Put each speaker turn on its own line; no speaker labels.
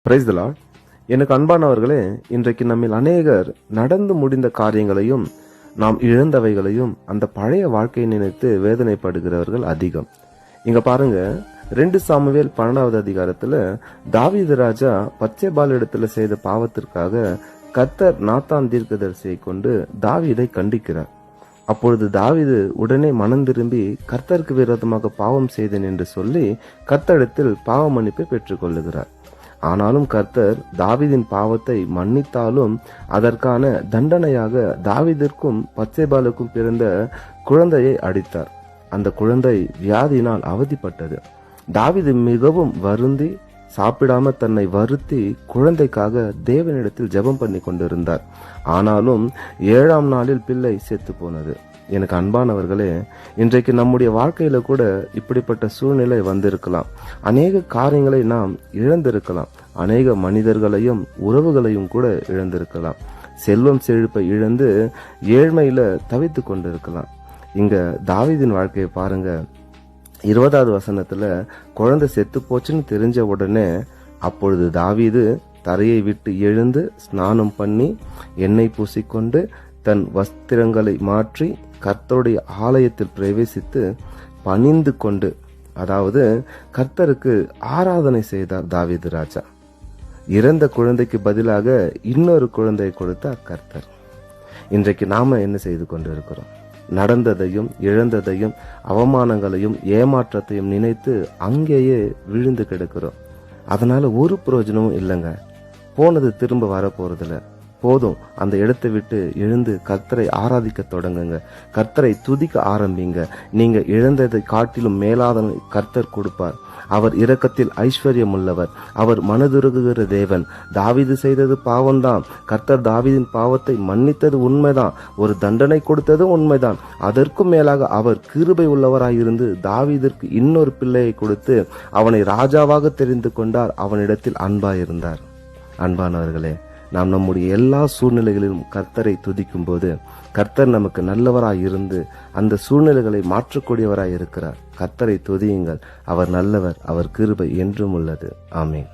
Praise the Lord. எனக்கு அன்பானவர்களே, இன்றைக்கு நம்மில் அநேகர் நடந்து முடிந்த காரியங்களையும் நாம் இழந்தவைகளையும் அந்த பழைய வாழ்க்கையை நினைத்து வேதனைப்படுகிறவர்கள் அதிகம். இங்க பாருங்க, 2 சாமுவேல் 12வது அதிகாரத்துல தாவீது ராஜா பத்சேபாள் இடத்துல செய்த பாவத்திற்காக கர்த்தர் நாத்தான் தீர்க்கதரிசியை கொண்டு தாவீதை கண்டிக்கிறார். அப்பொழுது தாவீது உடனே மனம் திரும்பி கர்த்தருக்கு விரோதமாக பாவம் செய்தேன் என்று சொல்லி கர்த்தரிடத்தில் பாவ மன்னிப்பை பெற்றுக் கொள்ளுகிறார். ஆனாலும் கர்த்தர் தாவீதின் பாவத்தை மன்னித்தாலும் அதற்கான தண்டனையாக தாவீதிற்கும் பத்சேபாளுக்கும் பிறந்த குழந்தையை அடித்தார். அந்த குழந்தை வியாதியினால் அவதிப்பட்டது. தாவீது மிகவும் வருந்தி சாப்பிடாம தன்னை வருத்தி குழந்தைக்காக தேவனிடத்தில் ஜெபம் பண்ணி கொண்டிருந்தார். ஆனாலும் 7ஆம் நாளில் பிள்ளை செத்து போனது. எனக்கு அன்பானவர்களே, இன்றைக்கு நம்முடைய வாழ்க்கையில கூட இப்படிப்பட்ட சூழ்நிலை வந்திருக்கலாம். அநேக காரியங்களை நாம் இழந்திருக்கலாம். அநேக மனிதர்களையும் உறவுகளையும் கூட இழந்திருக்கலாம். செல்வம் செழிப்பை இழந்து ஏழ்மையில தவித்து கொண்டிருக்கலாம். இங்க தாவீதின் வாழ்க்கையை பாருங்க. 20வது வசனத்துல குழந்தை செத்து போச்சுன்னு தெரிஞ்ச உடனே அப்பொழுது தாவீது தரையை விட்டு எழுந்து ஸ்நானம் பண்ணி எண்ணெய் பூசிக்கொண்டு தன் வஸ்திரங்களை மாற்றி கர்த்தருடைய ஆலயத்தில் பிரவேசித்து பணிந்து கொண்டு, அதாவது கர்த்தருக்கு ஆராதனை செய்தார் தாவீது ராஜா. இறந்த குழந்தைக்கு பதிலாக இன்னொரு குழந்தையை கொடுத்தார் கர்த்தர். இன்றைக்கு நாம என்ன செய்து கொண்டிருக்கிறோம்? நடந்ததையும் இழந்ததையும் அவமானங்களையும் ஏமாற்றத்தையும் நினைத்து அங்கேயே விழுந்து கிடக்கிறோம். அதனால ஒரு பிரயோஜனமும் இல்லைங்க. போனது திரும்ப வர போறதில்ல. போதும், அந்த இடத்தை விட்டு எழுந்து கர்த்தரை ஆராதிக்க தொடங்குங்க. கர்த்தரை துதிக்க ஆரம்பிங்க. நீங்க இழந்ததை காட்டிலும் மேலாத கர்த்தர் கொடுப்பார். அவர் இரக்கத்தில் ஐஸ்வர்யம் உள்ளவர். அவர் மனதுருகுகிற தேவன். தாவீது செய்தது பாவம்தான். கர்த்தர் தாவீதின் பாவத்தை மன்னித்தது உண்மைதான். ஒரு தண்டனை கொடுத்தது உண்மைதான். அதற்கும் மேலாக அவர் கிருபை உள்ளவராயிருந்து தாவீதிற்கு இன்னொரு பிள்ளையை கொடுத்து அவனை ராஜாவாக தெரிந்து கொண்டார். அவனிடத்தில் அன்பாயிருந்தார். அன்பானவர்களே, நாம் நம்முடைய எல்லா சூழ்நிலைகளிலும் கர்த்தரை துதிக்கும் போது கர்த்தர் நமக்கு நல்லவராய் இருந்து அந்த சூழ்நிலைகளை மாற்றக்கூடியவராய் இருக்கிறார். கர்த்தரை துதியுங்கள். அவர் நல்லவர். அவர் கிருபை என்றும் உள்ளது. ஆமென்.